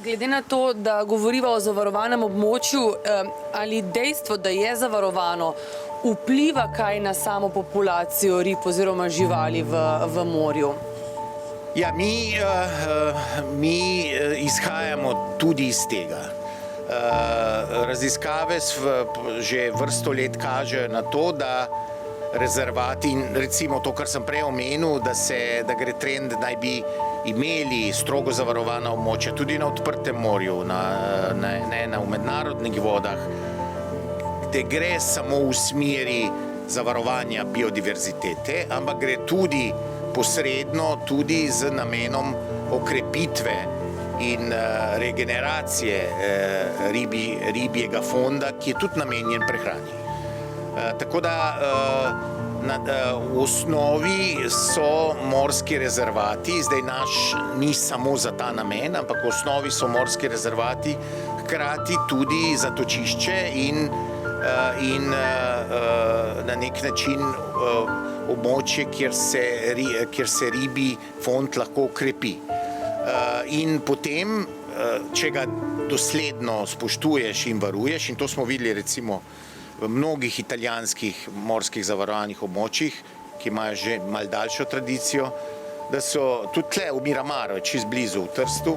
Glede na to, da govoriva o zavarovanem območju, ali dejstvo, da je zavarovano, vpliva kaj na samo populacijo rib oziroma živali v morju? Ja, mi izhajamo tudi iz tega. Raziskave že vrsto let kažejo na to, da rezervati, in recimo to, kar sem prej omenil, da gre trend, da naj bi imeli strogo zavarovana območja tudi na odprtem morju, ne v mednarodnih vodah, da gre samo v smeri zavarovanja biodiverzitete, ampak gre tudi posredno tudi z namenom okrepitve in regeneracije ribjega fonda, ki je tudi namenjen prehrani. Tako da v osnovi so morski rezervati, zdaj naš ni samo za ta namen, ampak v osnovi so morski rezervati hkrati tudi zatočišče in na nek način območje, kjer se ribji fond lahko okrepi. In potem, če ga dosledno spoštuješ in varuješ, in to smo videli recimo v mnogih italijanskih morskih zavarovanih območjih, ki imajo že malo daljšo tradicijo, da so tudi tle v Miramaru, čisto blizu v Trstu,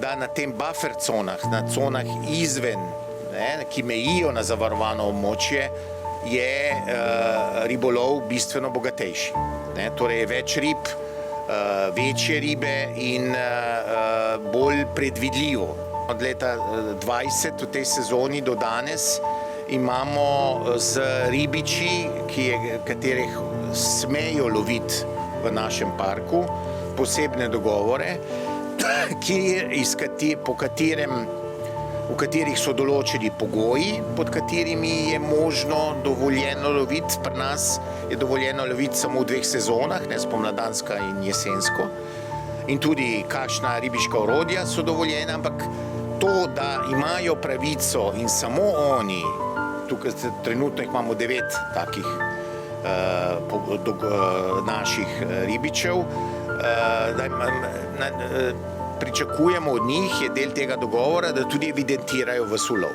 da na tem buffer conah, na conah izven, ki mejijo na zavarovano območje, je ribolov bistveno bogatejši. Torej je več rib, večje ribe in bolj predvidljivo. Od leta 2020 v tej sezoni do danes imamo z ribiči, katerih smejo loviti v našem parku, posebne dogovore, v katerih so določeni pogoji, pod katerimi je možno dovoljeno loviti. Pri nas je dovoljeno loviti samo v 2 sezonah, spomladanska in jesensko. In tudi kakšna ribiška orodja so dovoljena, ampak to, da imajo pravico in samo oni, tukaj trenutno jih imamo 9 takih naših ribičev, pričakujemo od njih, je del tega dogovora, da tudi evidentirajo ves ulov.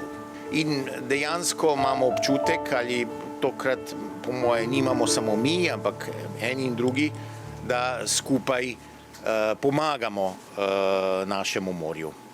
In dejansko imamo občutek, ali tokrat po moje nimamo samo mi, ampak eni in drugi, da skupaj pomagamo našemu morju.